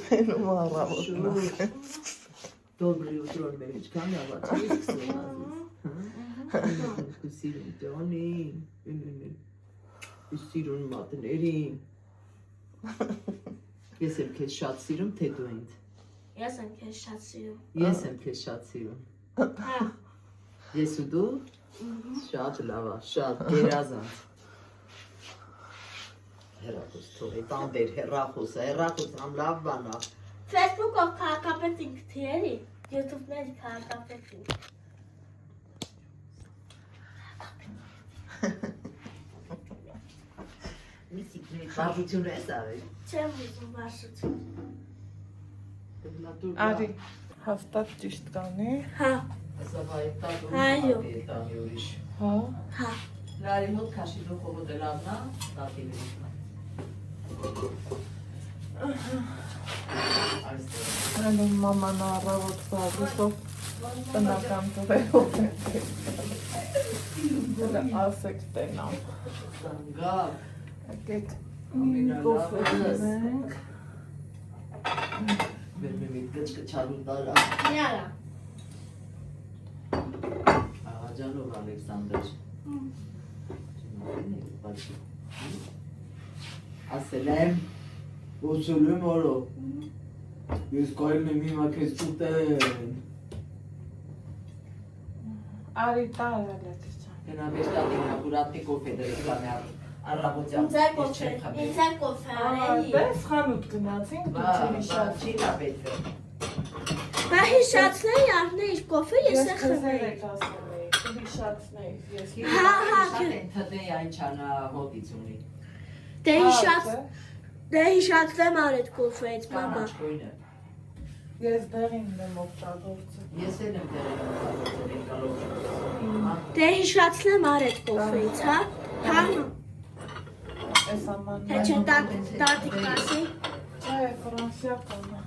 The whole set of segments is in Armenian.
Սենում առավոտ Доброе утро, Мелечка, Սիրուն տոնին, սիրուն մատներին, ես եմ քեզ շատ սիրում, թե դու ինձ։ Ես եմ քեզ շատ սիրում։ Ես եմ քեզ շատ սիրում։ Ես ու դու շատ լավ է, շատ գերազանց։ Հեռախոս թողի, տանբեր հեռախոսը համ լավ բան է։ Facebook-ով քաղաքապետ ինքդ էի, YouTube-ներ քաղաքապետ ինք։ Բարձությունը ես արել։ Չեմ ուզում բարձություն։ Արի, հաստատ ճիշտ կանի։ Հա։ Հեսա բայ տատու Այո։ տանի ուրիշ։ Հա։ Հա։ Լարի մոտ քաշի դու խոհոտ լավնա, տատիլի։ Այլում մաման առավոտ բաղուսով տնական տվերով դրա ասեք տենամ։ Զանգավ։ Եկեք մի կոֆե դնենք։ Մեր գճկչալու տարա։ Միարա։ Աղաջանով Ալեքսանդր։ Ասել եմ, ոսել եմ արո, ես կայլն եմ հիմա կեզ կուտեն։ Արի տար Ալեքսան։ Գնա վեշտատի հապուրատի կոֆե դրես կանի առավոտյան։ Ինձ է կոֆե արելի։ Դες խանութ գնացինք, դու չի շատ չի նա պետք է։ Բա հիշացնեի արնեիր կոֆե, ես է քեզ խմեի։ եք ասել էի, հիշացնեի ես։ Հա, Թդե այն չանա հոտից ունի։ Դե հիշացնեմ արդ կոֆեից, մամա։ Կանաչկոյնը։ Ես դեղին եմ օգտագործել։ Ես էլ եմ դերել կալով։ Դե հիշացնեմ արդ կոֆեից, հա։ Հա։ Այս աման։ Թե չէ տատիկ ասի։ Չէ, ֆրանսիական է։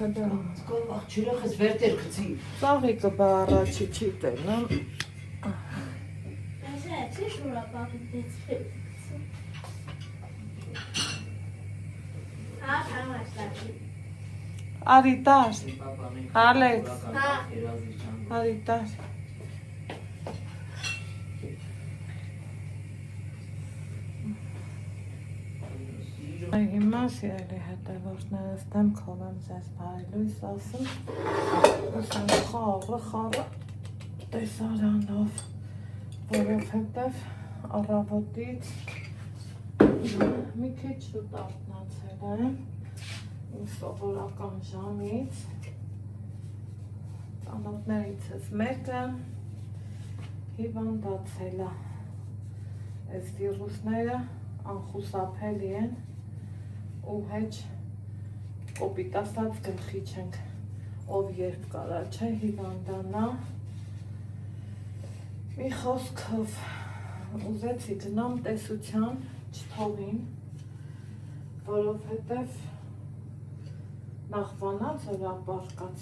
Դա Սկով աղջիրախ ես վերդեր կծի։ ծաղիկը բա առաջի չի տենամ։ Այս է, չի շուրապապին դեցվեց։ Հա, համաշտակի։ Արի տար, Ալեքս, Հա։ արի տար։ Այ հիմա սիրելի հետևորդներս դեմ քովեմ ձեզ բարելույս ասում, ուսեմ խառը տեսարանով, որովհետև առավոտից մի քիչ շուտ արթնացել եմ իմ սովորական ժամից, ծանոթներիցս մեկը հիվանդացել է, այս վիրուսները անխուսափելի են ու հեչ կոպիտ ասած գլխի չենք, ով երբ կարա չէ հիվանդանա, մի խոսքով ուզեցի գնամ տեսության չթողին, որովհետև նախ վանաց օրապարկած,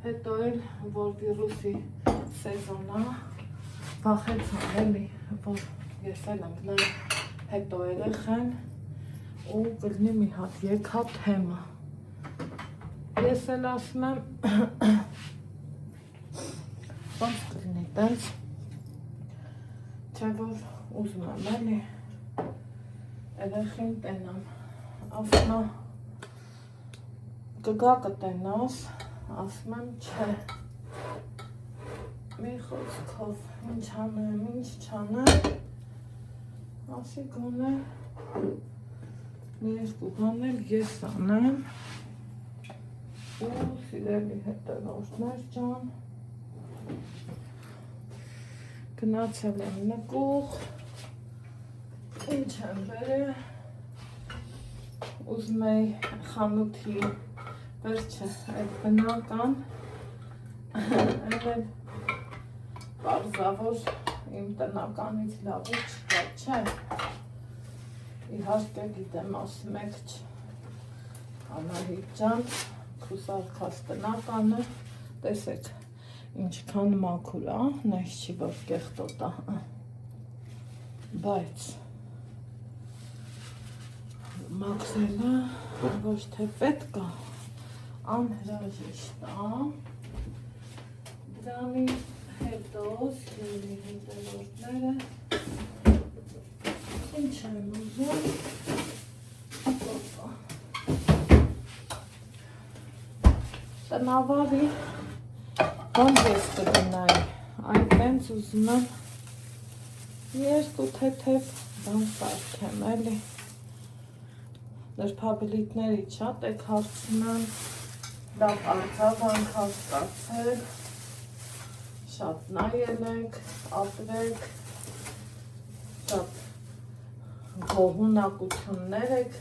հետո էլ որ վիրուսի սեզոնա վախեցան էլի, որ ես էլ ընկնեմ հետո երեխեն ու կլինի մի հատ եկա թեմա։ Ես էլ ասում եմ ոնց կլինի տենց, չէ որ ուզում եմ էլի երեխին տենամ, ասում եմ կգա կտենաս, ասում եմ չէ, մի խոսքով ինչ անեմ, ինչ չանեմ, ասի գոնե մի երկու բան էլ ես անեմ ու սիրելի հետևորդներ ջան գնացել եմ նկուղ, ինչ եմ բերել, ուզում էի խանութի վերջը այդ բնական էլ պարզավոր իմ տնականից լավը չկա, չէ, իհարկե գիտեմ ասում եք Անահիտ ջան, քուսարկած տնականը, տեսեք ինչքան մաքուր է, նայս չի որ կեղտոտ է, Բայց մաքրելը ոչ թե պետք է, անհրաժեշտ է։ Դրանից հետո սիրելի հետևորդները ինչ եմ ուզում տնավարի բան ես կգնայի, այդտենց ուզում եմ երկու թեթև բան սարքեմ, էլի նրբաբլիթներից շատ եք հարցնում, լավ արձագանք հասկացել, շատ նայել եք, ապրեք, շատ գոհունակություններ եք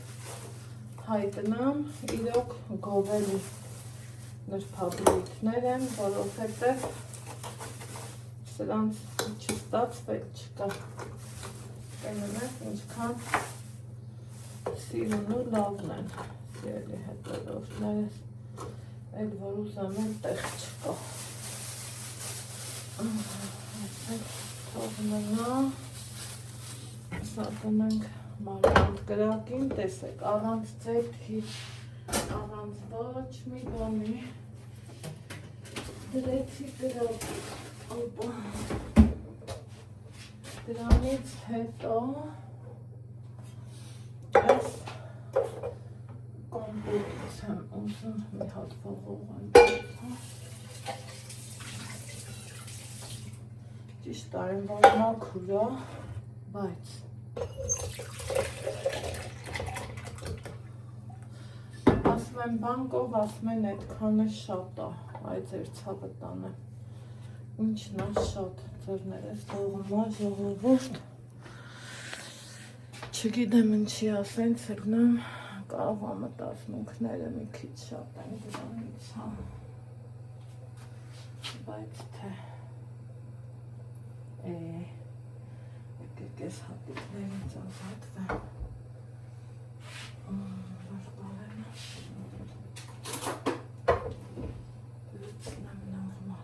հայտնամ, իրոք գովելի նրբաբլիթներ են, որովհետև սրանց չստացվել չկա, տենում եք ինչքան սիրուն ու լավն են, սիրելի հետևորդներս, այդ որ ուզեմ են տեղ չկա, թող մնա, սա տնենք մարմանդ կրակին, տեսեք, առանց ձեթի, առանց ոչ մի բանի, դրեցի կրակի, դրանից հետո այս կոմպոտից եմ ուզում մի հատ ողող եմ դրեցա, ճիշտ այն որ մաքուր է, բայց ասում եմ բանկով, ասում են այդքանը շատ է, այդ ձեր ցավը տանը, ինչն է շատ, ձերներես դողումա ժողովուրդ, չգիտեմ ինչի ասենց ելնեմ, կարող է մտածմունքները մի քիչ շատ են դրանից, բայց թե եկեք ես հատիկներից ազատվեմ, որ բարենա, դրեցնեմ նորմալ,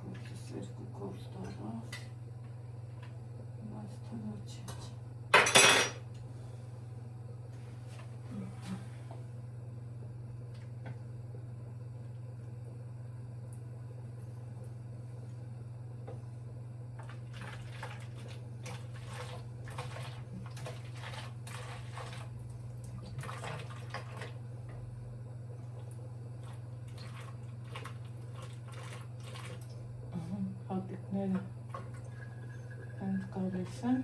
գործս երկու գործ դարավ, բայց թվա չեչ, հատիկները հենց կարես են,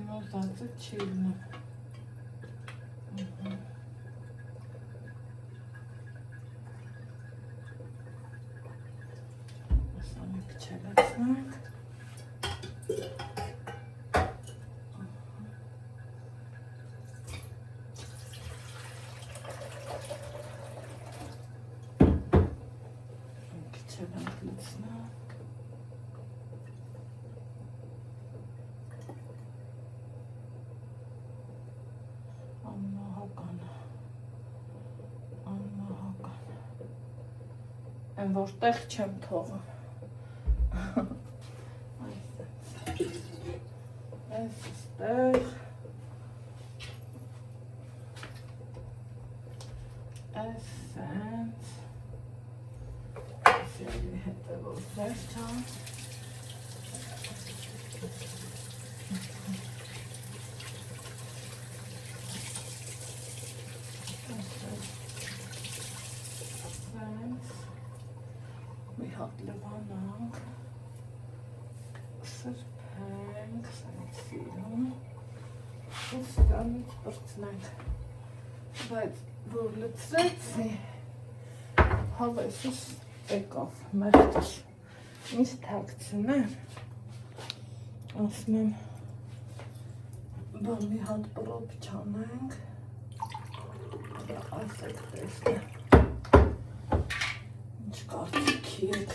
նոզածը չի լնում, ասանի կչելեցնենք, Այն որտեղ չեմ թողում, այս ստեղ, այս սենց, սիրելի հետևորդներ չան, մի հատ լվանանք, սրբենք, սրանք սիրում, ու սրանից պրծնենք, բայց որ լծրեցի, հավեսս եկավ, մեղտս, ինձ թակցնեմ, ասում եմ, բան մի հատ պրոպ չանենք, այս եք տեսնեմ, ինչ կարծիքի եք,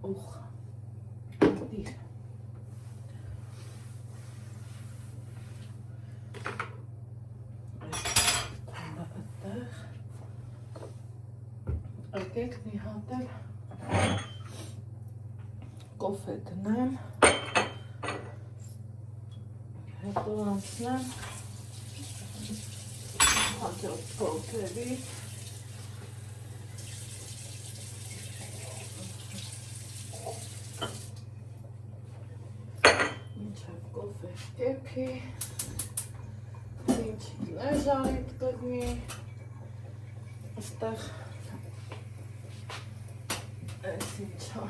ուխ, դիր, եկեք մի հատ էլ կոֆե դնեմ, հետո անցնեմ հաջորդ փորձերի մինչև կոֆե կեփի, ինչ լեժարիտ կգնի, այստեղ այս ինչա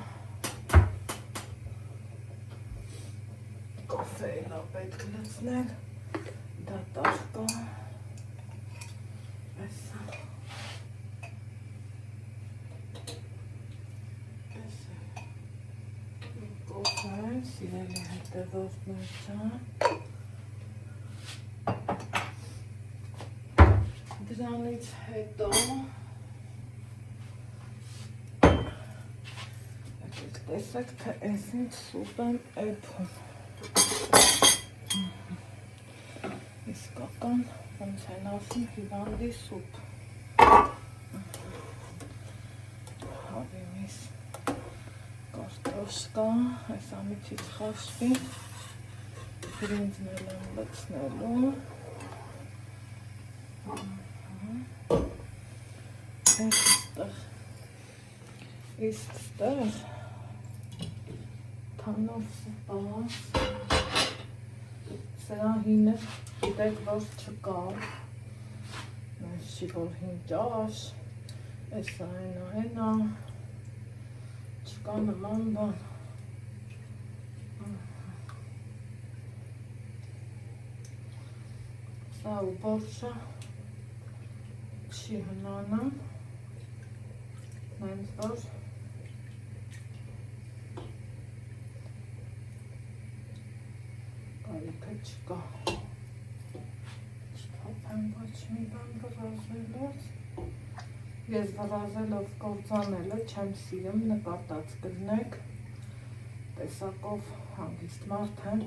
կոֆե էլա պետք լցնել, դատարկ կա, այսա, կոֆե, սիրելի հետևորդներ ջան, դրանից հետո տեսեք, թե այս ինչ սուպ եմ էփում, իսկական ոնց են ասում հիվանդի սուպ, հավի միս կարտոշկա, այս ամիջից խաշվի, բրինձն էլ եմ լցնելու, իսկ ստեղ թանով սպաս, սրա հինը գիտեք, որ չկա, այս չի, որ հին ճաշ, էսա հենա, չկա նման բան, սա ու բորշը չի հնանում, նենց որ կարիքը չկա, չթափեմ ոչ մի բան վրազելոց, ես վրազելով կործանելը չեմ սիրում, նկատած կլնեք, տեսակով հանգիստ մարդ եմ,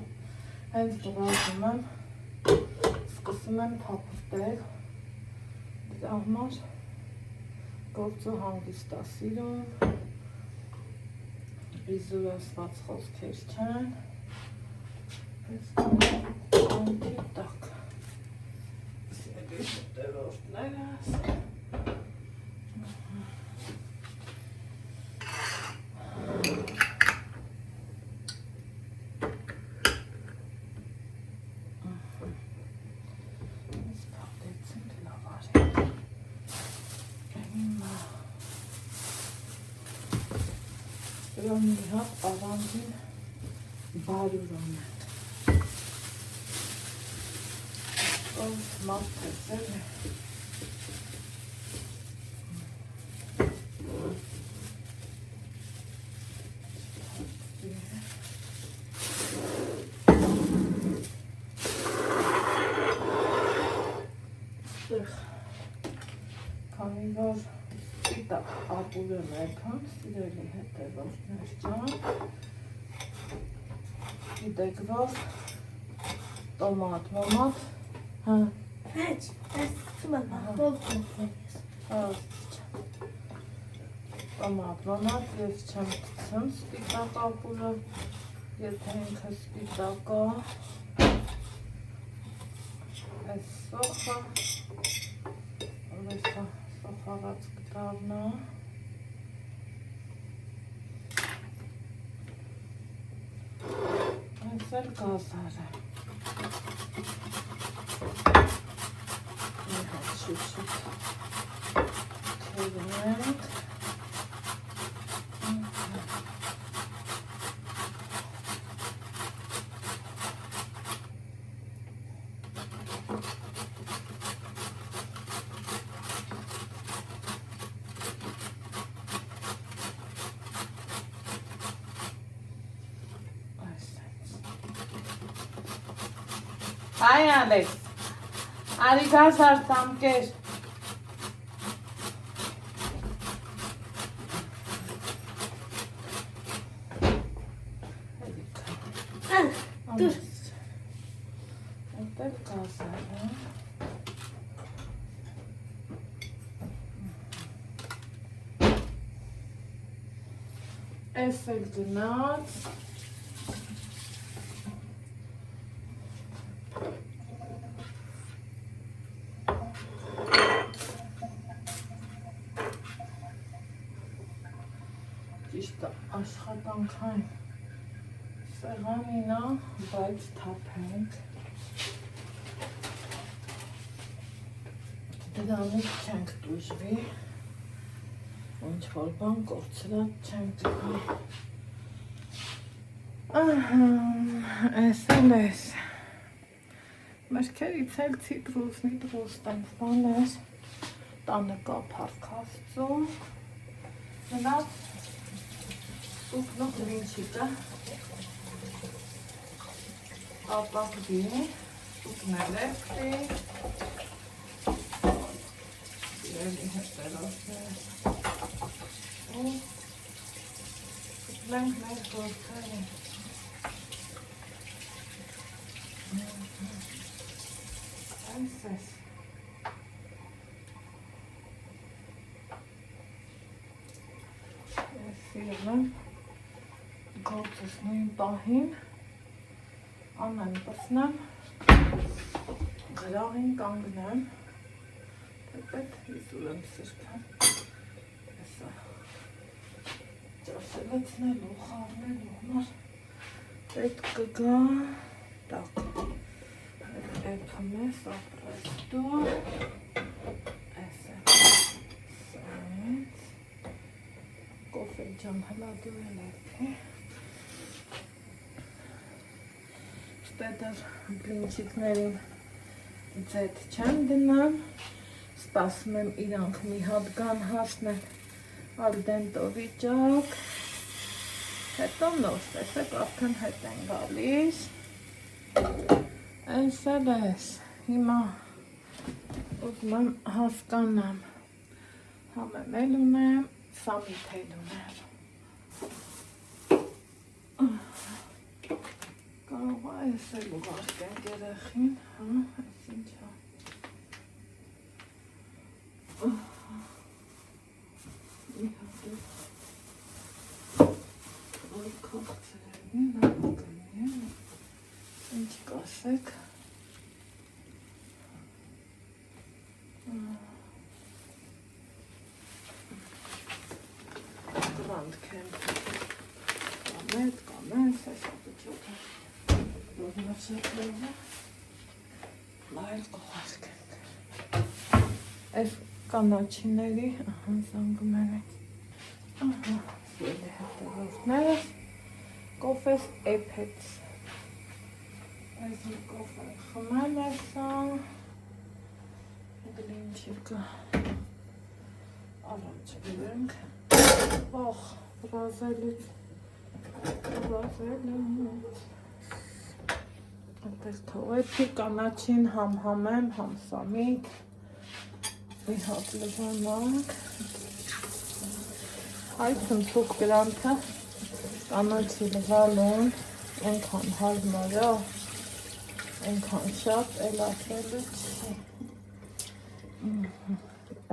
հենց վրազում եմ, սկսում եմ թափրտել, դրա համար գործը հանգիստ է սիրում, իզուրացված խոսքեր չեն, ես կանքի տակ, սիրելի հետևորդներս, Դրան մի հատ ավանդին բարուրոն է, ով մարդ տեսել է, քանի որ սպիտակ ապուր եմ էքան, սիրելի հետևորդներ ջան, գիտեք որ տոմատ, մոմատ, հա, Heç, ես կցում եմ ողջում ես, տոմատ, մոմատ ես չեմ կցում սպիտակ ապուրը, եթե ինքը սպիտակա, այս սոխը, Ալեսա սոխարած կտարնա, այս էլ գազար է, մի հատ շուշուտ թերնենք, Hi Alex, Ari gazar tam kes. dur. Dur gazar. Էս էլ գնաց։ Ճիշտ է, աշխատանքային սեղանին է, բայց թափենք։ Դրանից չենք տուժվի, ինչ-որ բան կորցրած չենք տուժվի։ Էս էլ էս։ Մրգերից էլ ցիտրուս, նիտրուս, տենց բաներ, տանը կա փառքաստու, մնաց սուպնո գրինչիկը, ապակվի, սուպն էլ էպտի, Սիրելի հետերոսներ, ու սուպնենք մեր գործերը։ Այս։ Սիրում եմ գործս նույն պահին, անեն պսնեմ, գրաղին կանգնեմ, Պետ հիզուր եմ սրկան, եսա ճաշելեցնելու, խարնելու համար պետք կգա, տակ, էպում է, սապրեստու, ես է, սենց, կոֆե ջամ հլադու էլ էպի, ստետր բլինչիկներին ձետ չեմ դնամ, Սպասում եմ իրանք մի հատ գան հասնեն ալդենտո վիճակ, հետո նոր տեսեք արդեն հետ են գալիս, այս էլ ես, հիմա ուզում եմ հասկանամ, համեմ էլ ունեմ, սամիթ էլ ունեմ, կարող է ես էլ ուղարկենք երեխին, այս ինչ է, մի հատը այ կաղցերին նավագնի ինչ կասեք Grand Camp կամետ, այսա բջոքը դորնասետլովը լայլ կողարկենք այս կանաչիների, զանգում են սիրելի հետևորդներս, կոֆես էպեց, այս մի կոֆե խմել էսա, գլինչիկը առաջ գրենք, ոխ, բրազելից, այդպես թողեցի կանաչին համ համեմ, համ սամիտ, Մի հատ լվանակ, այդ ծնցուկ գրանքը կանոչի լվալուն, ենքան հարմարա, ենքան շատ էլ ասելու չի,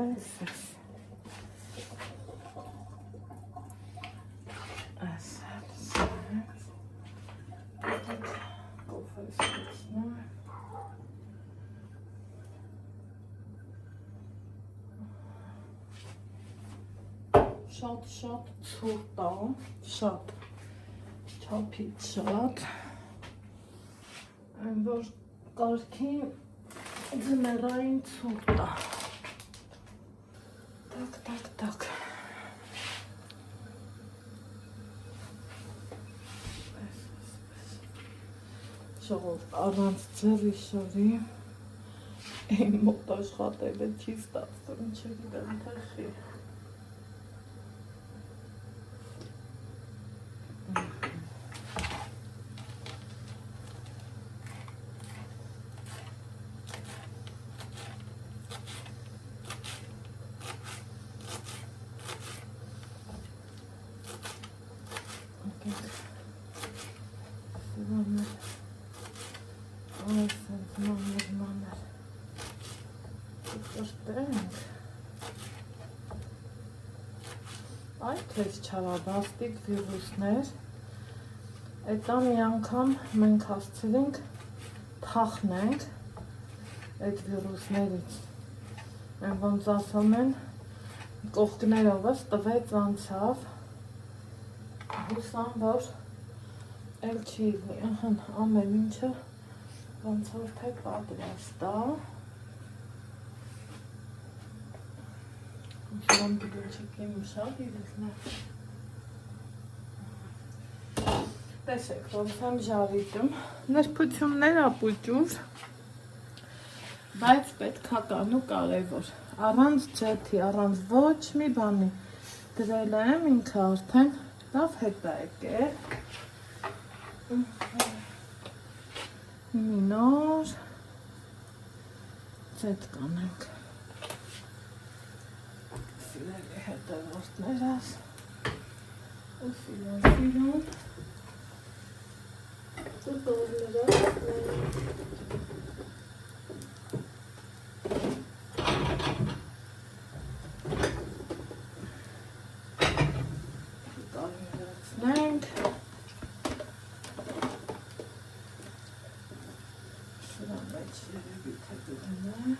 այս ես, այս ես, կոֆես կցնում, շատ ցուրտ է, շատ չափից շատ, որ կարգին ձմեռային ցուրտ է, տակ, ժողովուրդ առանց ձեռի շորի, իմ մոտ աշխատելը չի ստացվում, չգիտեմ թե խի թեզ չարաբաստիկ վիրուսներ։ Այդ մի անգամ մենք հասցրինք թախնենք այդ վիրուսներից։ Են ոնց ասում են, կողքներովս տվեց անցավ։ Հուսամ, որ էլ չի ամեն ինչը ոնց որ թե պատրաստ է։ Ուսում դուչիկի մշակ իրիսնա։ Տեսեք, ոնց եմ ժարիտում, ներբություններ ապուճուր, բայց պետքական ու կարևոր, առանց ջեթի, առանց ոչ մի բանի դրել եմ, ինքը արդեն լավ հետ է եկել, մի նոր ձեթ կանենք, սիրելի հետևորդներս, ու սիրուն, կարմիրացնենք, սրա մեջ երևի թե դրում է,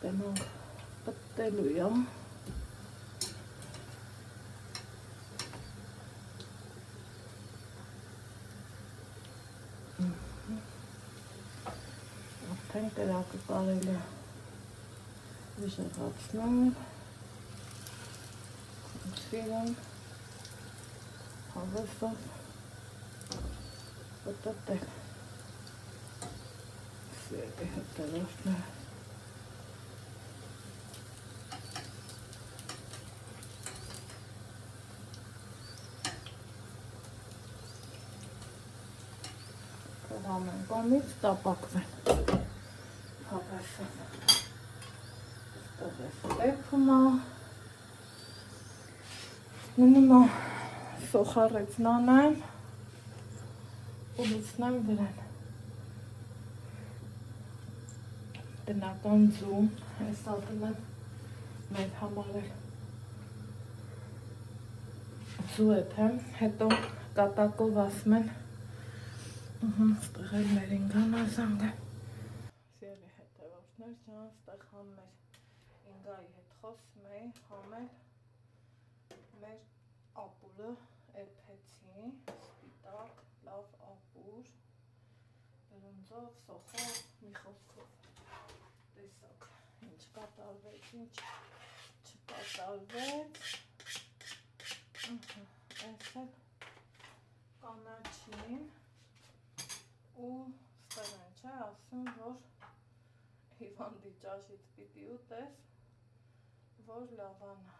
Տենանք պտտելու է, արդեն կրակը կարել է վիժեղացնում, սիրում, հավեսով պտտել, սիրելի հետևորդներ, ամեն կողմից տապակվեն, հավեսով, տվես տեփում է, ննում է սոխարեց նանեմ, ու լուցնեմ վրան, տնական ձում, այս ատում եմ մեր համարել, ձու եթեմ, հետո կատակով ասում են, ստեղ էլ մեր ինգան ազանգը սիրելի հետևորդներ ջան, ստեղ համ մեր ինգայի հետ խոսում էի, համ էլ մեր ապուրը էփեցի, սպիտակ, լավ ապուր, բրունձով, սոխով, մի խոսքով, տեսակ, ինչ կատարվեց, ինչ չկատարվեց, այս էլ կանաչին, ու ստեղ են չէ, ասում, որ հիվանդի ճաշից պիտի ուտես, որ լավանա։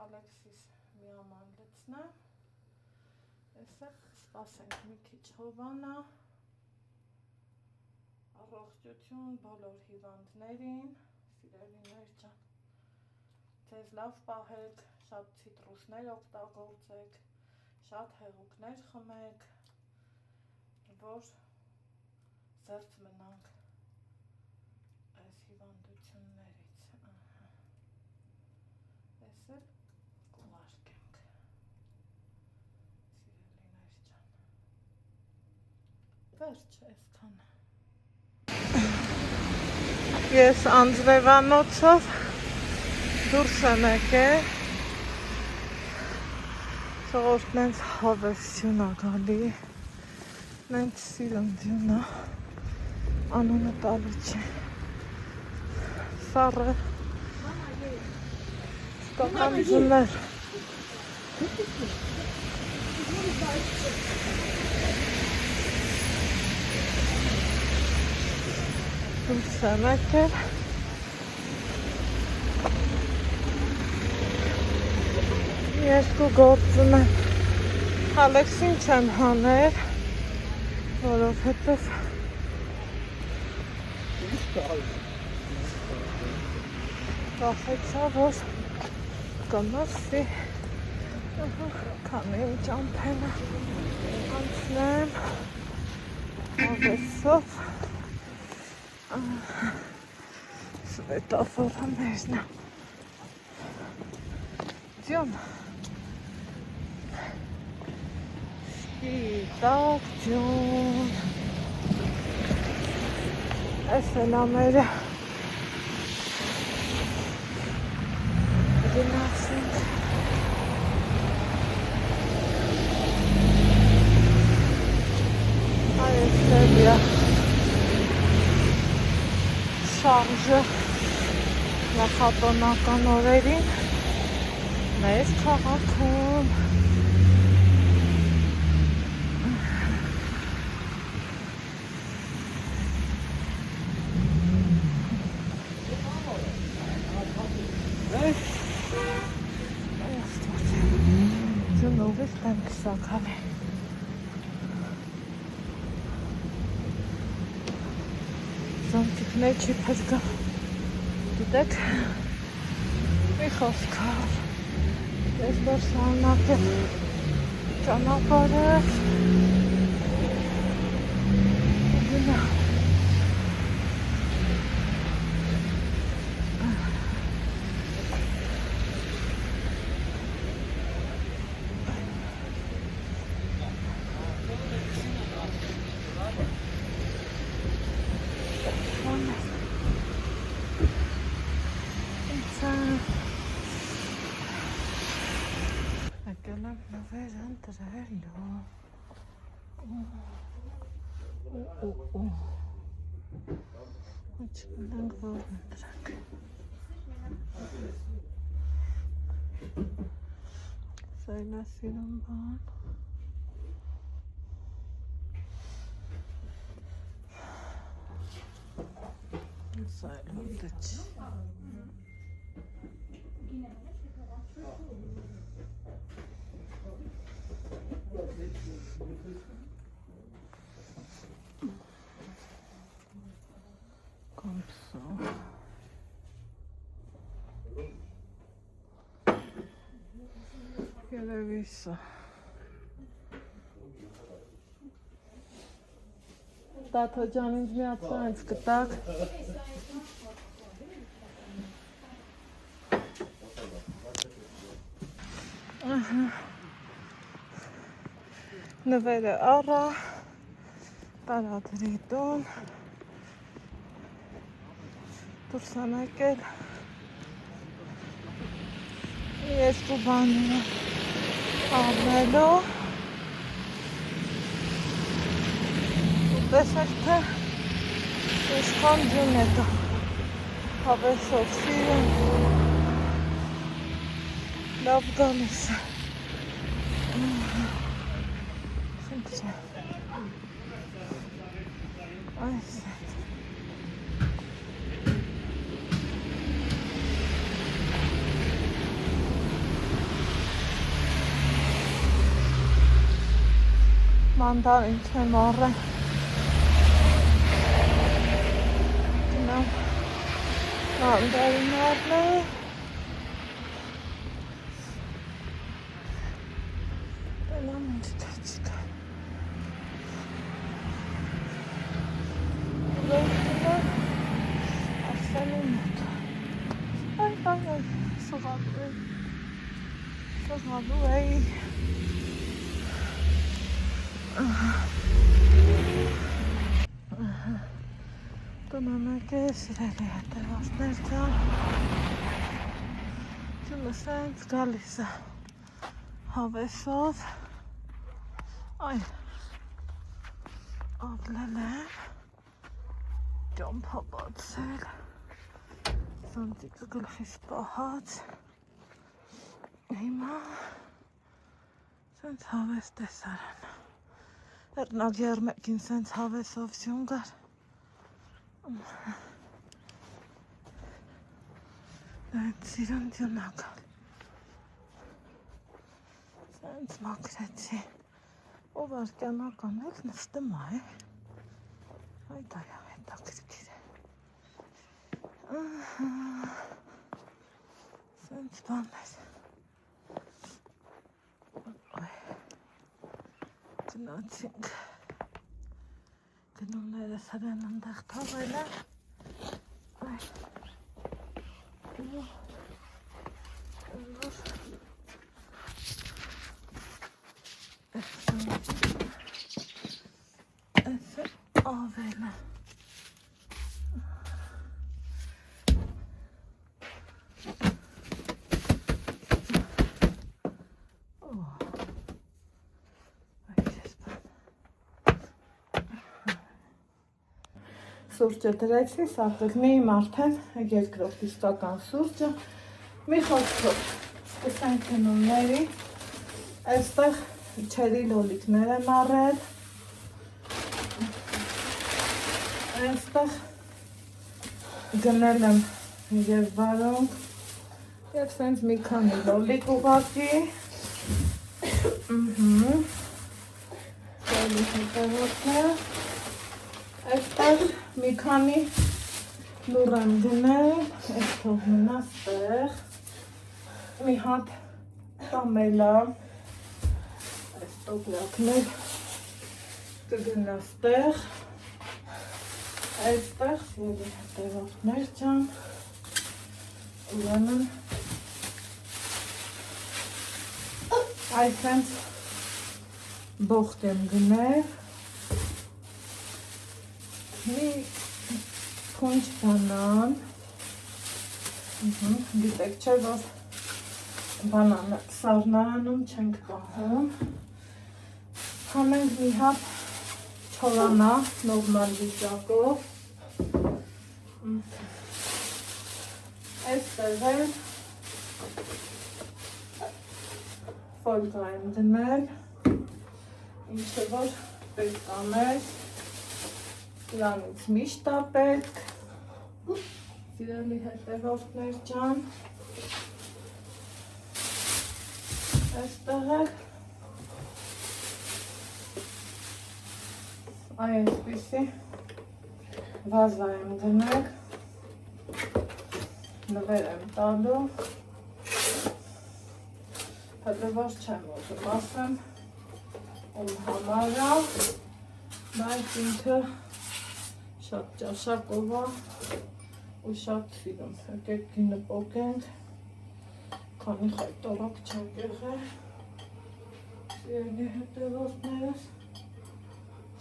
Ալեքսիս մի աման լցնեմ, էսը սպասենք մի քիչ հովանա, առողջություն բոլոր հիվանդներին, սիրելիներ ջան, ձեզ լավ պահեք, շատ ցիտրուսներ օգտագործեք, շատ հեղուկներ խմեք, որ զերծ մնանք այս հիվանդություններից, ես էլ կուղարկենք, սիրելիներ ջան, վերջ այսքանը, ես անձրևանոցով դուրս եմ եկել, ժողովուրդն ինձ հավեսություն ա գալի, նենց սիրում դյունա, անունը տալու չէ, սառը, սկական ձուներ, դուրս եմ եկել, երկու գործում եմ, Ալեքսին չեմ հանել, որովհետև Կախեցա, որ կնոսի քանի ճամփենը անցնեմ հավեսով սվետաֆորը մեզն է ձյոն սպիտակ ձյոն այս էլ ամերը գնացինք այս էլ է շարժը նախատոնական օրերին մեր քաղաքում Ձնովից տեմ կսակալ է Զանցիկներ չի պետկա Գիտեք մի խոսքար Ես որ շարունակ է ճանապարհը Գնա Սայլասիրում բան Սայլում դեչ Կամսո Երևիսը Տաթո ջան ինձ մի հատ սրանց կտակ Նվերը առա Տարադրի տուն Դուրս եմ եկել Երկու բանները առնելու ու տեսեք թե ինչքան ջուն է դա հավեսով սիրուն լավ գալիս է Շնչ է այս է Mandarin չեմ առել Գնամ Mandarin առնել Գնամ ինչ տեցիկա Ասելու մոտ Այ սղալու էի Տնանակ է սիրել է հետևածներ կան Ջունը սենց գալիս է հավեսով Այ ապլել եմ ճամփա բացել Սանտիկը գլխիս պահած Հիմա սենց հավես տեսարան Էրնագեր մեկին սենց հավեսով սյուն գար Սիրուն դյունագալ Սենց մակրեցի Ով արկյանական էլ նստում է Այ դա է հետաքրքիր է Սենց բաներ։ Գնացինք։ Գնումները սրան ընդեղ թողել է։ Էսը ավել է։ Սուրճը դրեցի, սատկնի իմ արդեն երկրորդ իսկական սուրճը։ Մի խոսքով սկսենք գնումների, այստեղ չերի լոլիկներ եմ առել, այստեղ գնել եմ և վարունգ և սենց մի քանի լոլիկ ուղղակի, լոլիկ հետևորդներ, այստեղ մի քանի լուր եմ գնել, այս թող մնա ստեղ, մի հատ տամելա, այս տոկլակներ կգնա ստեղ, այստեղ սիրելի հետևորդներ ջան, ուրեմն այսենց բոխտ եմ գնել, մի քունչ բանան, գիտեք չէ, որ բանանը սառնարանում չենք պահում, հանենք մի հատ չոլանա նորմալ վիճակով, այստեղ էլ ֆոլկա եմ դնել, ինչը որ պետք աներ, դրանից միշտ է պետք, սիրելի հետևորդներ ջան, այստեղ էլ այսպիսի վազա եմ գնել, նվեր եմ տալու, հետևոր չեմ ուզում ասեմ, ում համարա, բայց ինքը շատ ճաշակով է ու շատ սիրում, եկեք գինը պոկենք, քանի խայտորակ չենք եղել, սիրելի հետևորդներս,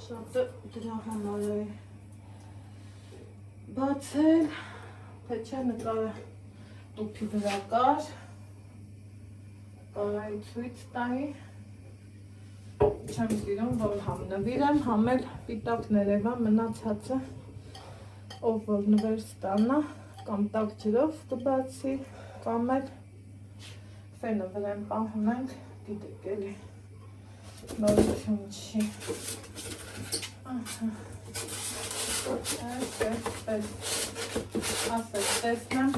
շատը դրա համար է բացել, թե չէ նկարը տուփի վրա կար, կարայի ցույց տայի, չեմ սիրում, որ համ նվիր եմ, համ էլ պիտակ ներևա մնացածը, ով որ նվեր ստանա, կամ տաք ջրով կբացի, կամ էլ ֆենը վրան պահում ենք, գիտեք էլի, նորություն չի։ Ասես տեսնեմ,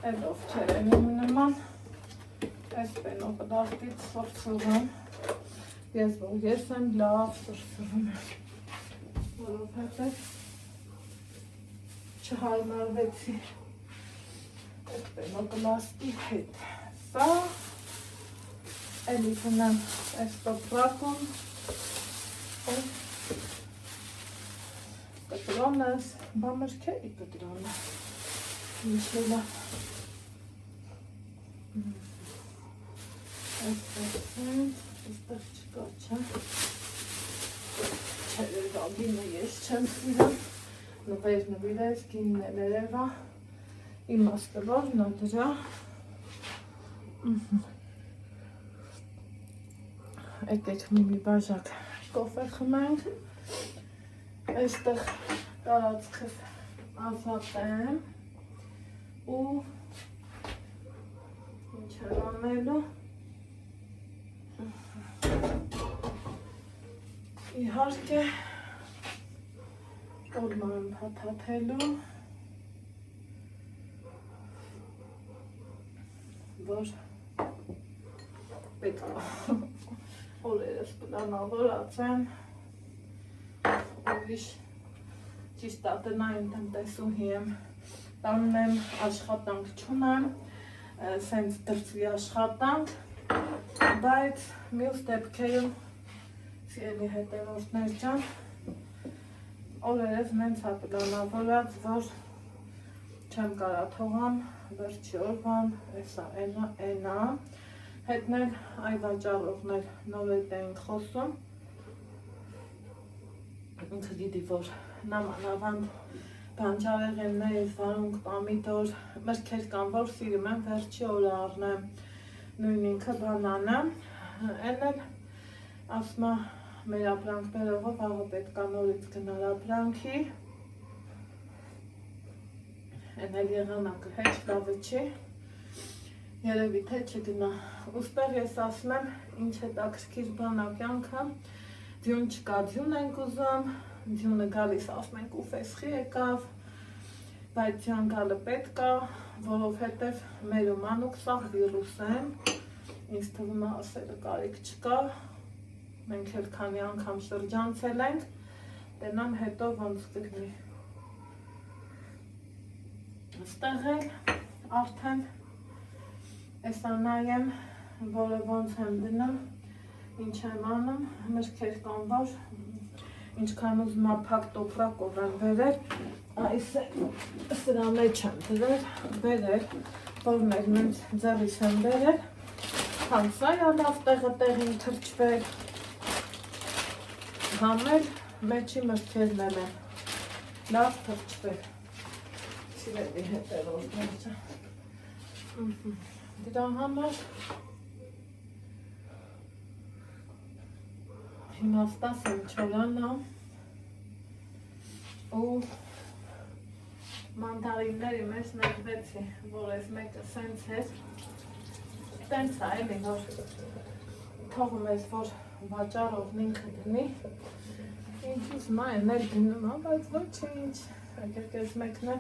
էլ ով չեր եմ իմ նման, այս պենով դաղտից սորցուղեմ, ես որ ես եմ լավ սորցուղեմ եմ, որովհետև չհարմարվեցի այդ պենոկլաստի հետ, սա էլի կնեմ այս տոպրակում, կտրոնս, բամրքերի կտրոնը, ինչելա, այստեղ չկա չա, չերևագինը ես չեմ սիրում, նվեր նվիրես, գինն էլ երևա, իմաստը որ նա դրա, եկեք մի բաժակ կոֆե խմենք, այստեղ տարածքս ազատեմ ու ինչ եմ անելու, իհարկե օրմա եմ հաթաթելու, որ պետք է օրերս պլանավորացեմ, ուրիշ ճիշտ տնային տնտեսուհի եմ, տանն եմ աշխատանք չունեմ, սենց դրծվի աշխատանք, բայց մյուս դեպքերում սիրելի հետևորդներ ջան, օրերս մենց հատկանավորած, որ չեմ կարա թողամ վերջի օրվան, էսա էնա, հետներ այ վաճառողներ նոր էինք խոսում, ինքը գիտի, որ նամանավանդ բանջարեղեններ, վարունգ, պամիդոր, մրգեր կան, որ սիրում եմ, վերջի օրը առնեմ, նույն ինքը բանանը, են էլ ասմա մեր ապրանքներով վաղը պետք է նորից գնալ ապրանքի, են էլ եղանակը հեչ լավը չի, երևի թե չգնա, ուստեղ ես ասում եմ, ինչ հետաքրքիր բան ապյանքը, ձյուն չկա, ձյուն ենք ուզում, ձյունը գալիս ասում ենք ու ֆեսխի եկավ, բայց ձյան գալը պետք է, որովհետև մեր ու մանուկ սաղ վիրուս են, ինձ թվում է ասելը կարիք չկա, մենք էլ քանի անգամ շրջանցել ենք, տենամ հետո ոնց կգնի։ Ստեղ էլ արդեն էսա նայեմ, որը ոնց եմ դնում, ինչ եմ անում, մրգեր կան, որ ինչքան ուզում փակ տոպրակով եմ բերել, այս սրա մեջ եմ բերել, որներ մենց ձեռիս եմ բերել, հանցա լավ տեղին թրջվել, համել մեջի մրգերն եմ լավ թրջվել, սիրելի հետևորդներ ջան, դրա համար հիմա ստասեմ չորանա ու մանդարինների մեջ նետվեցի, որ ես մեկը սենց էր, տենց է էլի, որ թողում ես, որ վաճառողն ինքը դնի, ինչուս մա են էլ դնում, բայց ոչինչ, եկեք ես մեկն է,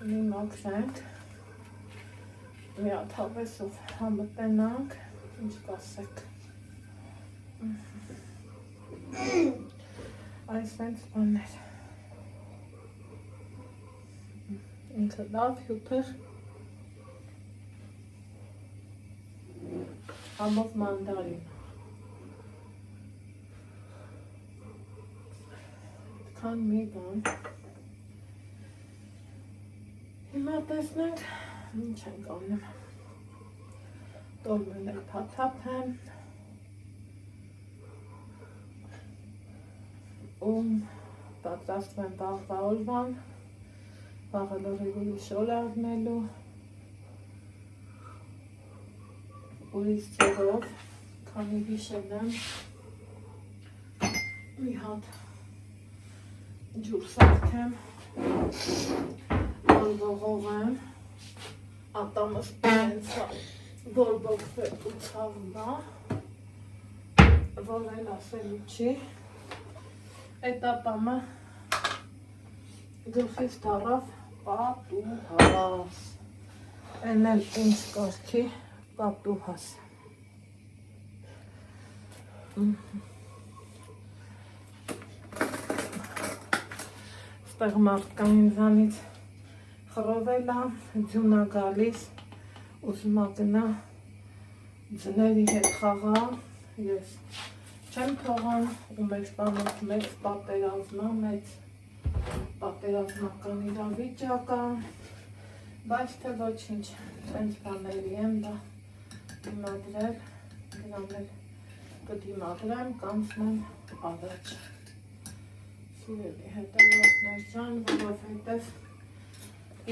մի մաքրենք, մի հատ հավեսով համտենանք, ինչ կասեք, այս հենց բաններ, ինքը լավ հյութեր, համով մանդարին, քան մի բան, հիմա տեսնենք, ինչ ենք անում, տորմեն էլ պաթապ եմ, պատրաստվում եմ վաղվա օրվան, վաղը լորերի շոր առնելու, ուրիս ձևով, քանի հիշել եմ, մի հատ ջուր սարքեմ, որվողով եմ, ատամս պենցա, որբոքվել ու ցավնա, որ էլ ասելու չի, այդ ատամը գլխից դարավ պատուհաս, են էլ ինչ կարգի պատուհաս, ստեղ մարդկան ինձանից խռովել է, ձյունա գալիս, ուզում ա գնա ձների հետ խաղա, ես չեմ թողան ու մեր տանոց մեծ պատերազմա, մեծ պատերազմական իրավիճակա, բայց թե ոչինչ, տենց բաների եմ դա դիմադրել, դրանել կդիմադրեմ, կանցնեմ առաջ։ Սիրելի հետևորդներ ջան, որովհետև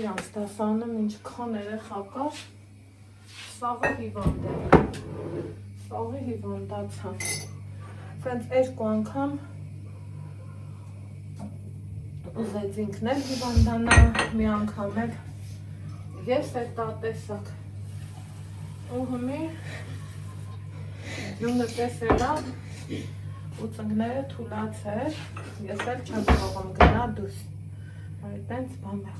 իրանց դասանում ինչքան երեխա կար, սաղը հիվանդացան։ Սենց երկու անգամ ուզեց ինքն էլ հիվանդանա, մի անգամ էլ ես էլ տատեսակ։ Ու հիմի յունը տեսելա ու ծնգները թուլացեր, ես էլ չեմ թողում գնա դուրս։ Այդ տենց բաներ։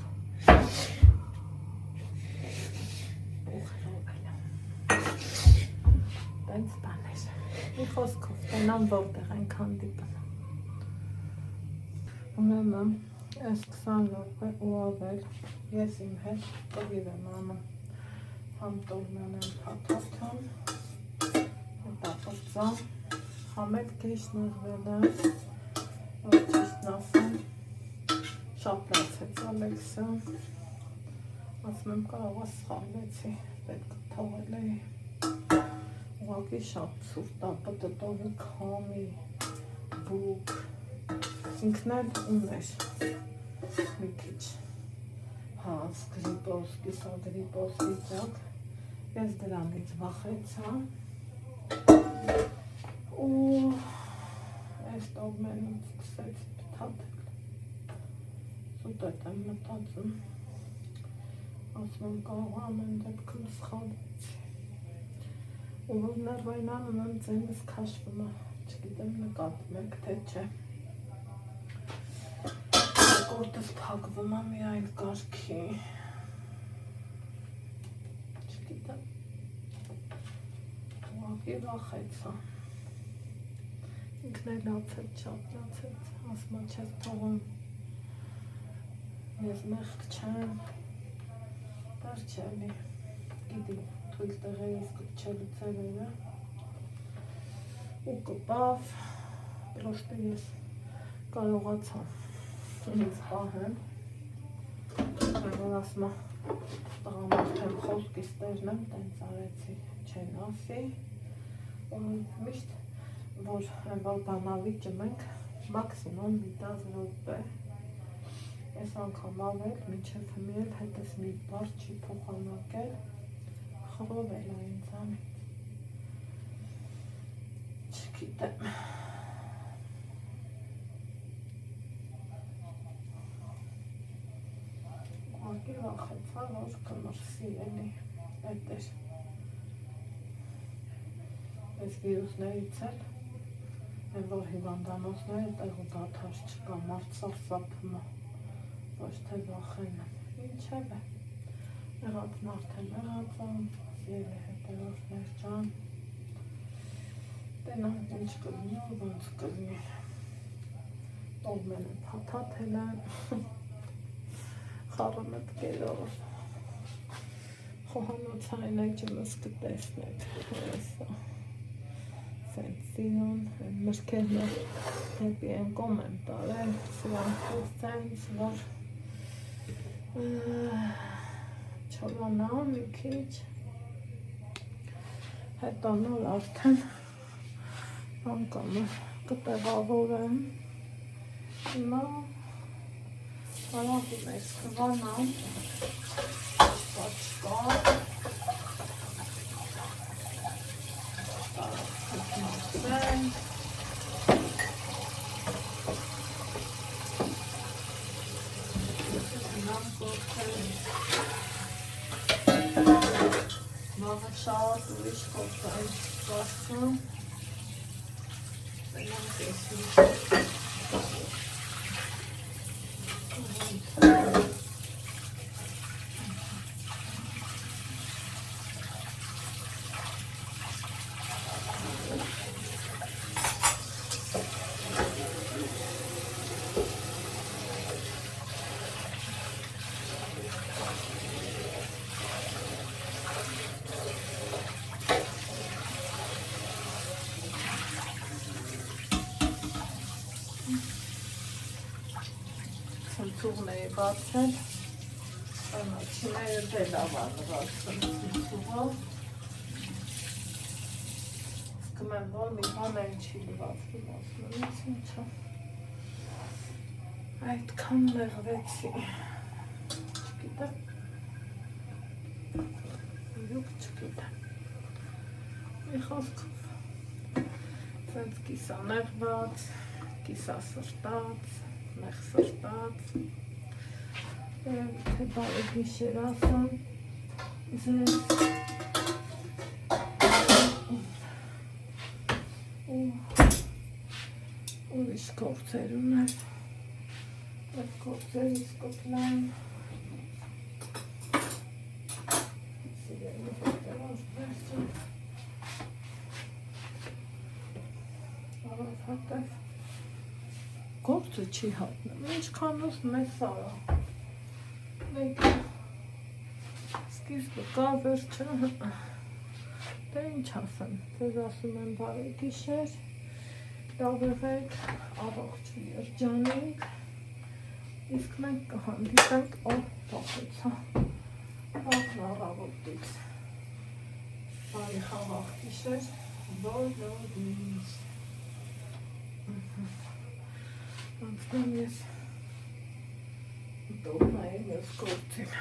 Տենց բաներ։ Մի խոսքով տենամ որտեղ ենք հանդիպում։ Ուրեմն Այս 20 րոպե ու ավել ես իմ հետ տղիվ եմ անում, համ տոլման եմ փաթաթում, հետապրծամ, համ էլ կեշ նեղվել եմ, որ ճիշտն ասեմ, շատ լացեց Ալեքսը, ասում եմ կարողա սխալվեցի, պետք է թողել էի, ուղղակի շատ սուրտ ապտտովի քամի, բուկ, ինքն էլ ուներ մի քիչ հաց, գրիպոս, կիսագրիպոս վիճակ, ես դրանից վախեցա ու այս տոլմենից սկսեցի փաթաթել, սուտետ եմ մտածում, ասում եմ կարող ամեն դեպքում սխալվեցի ու որ ներվային անում եմ ձենից քաշվում է, չգիտեմ նկատում եք թե չէ Կորտս փակվում է մի այլ կարգի, չգիտեմ, ուղղակի վախեցա, ինքն էլ լացեց, շատ լացեց, ասում է չես թողում, ես մեղք չեմ, դար չելի, գիտի, թույլ տեղերից կպչելու ծևերը, ու կպավ, պրոշտը ես կարողացա ինձ պահեմ, որ ասում է տղամարդ եմ խոսքիս տերն եմ, տենց արեցի, չեն ասի, ու միշտ, որ բանավիճը մենք մաքսիմում մի 10 րոպե, այս անգամ ավել, մինչև հմիել հետս մի բար չի փոխանակել, խռովել է ինձանից, չգիտեմ, ուղղակի վախեցա, որ կմրսի էլի, էդ էր, այս վիրուսներից էլ, են որ հիվանդանոցները տեղ ու դադար չկա, մարդ սարսափում է, ոչ թե վախեն եմ, ինչև է, եղածն արդեն եղած եմ, ելի հետևորդներ ջան, տենանք ինչ կլինի ու ոնց կլինի, տոլմեն եմ փաթաթել եմ, խառը մտկերով, խոհանոցային էջիմս կտեսնեք, հեսա, սենսիոն, մրկերն դեպի են կոմ եմ տարել, սրանք խոսենց, որ չավանա մի քիչ, հետո նոր արդեն անկամը կտեղավորեմ, հիմա Արագում ես կվանամ, պաչկա, կտնասեն, նամ կորդել, վաղը շատ ուրիշ կորդել կասում, նամ կեսում, Ցնցուղն էի բացել, առաջինները դե լավ անված ցնցուղով, զգում եմ, որ մի բան էլ չի լվացվում, ասում եմ, ինչա, այդքան մեղվեցի, չգիտեմ, յուկ չգիտեմ, մի խոսքով, ցենց կիսաներված, կիսասրտած, մեղ սրտած, թե բարի գիշեր ասեմ, ձեզ, ուրիշ գործեր ուներ, այդ գործերից կպլան, սիրելի հետևորդներ ջան, որովհետև գործ գործը չի հատնում։ Ինչքան ուզում ես արա։ Մեկ սկիզբը կա վերջը։ Դե ինչ ասեմ, ձեզ ասում եմ բարի գիշեր, լավ եղեք, առողջ երջանիկ, իսկ մենք կհանդիպենք փոխեցա, վաղն առավոտից, բարի խաղաղ գիշեր, բոլորիս, անցնեմ ես տողնային ես գործին։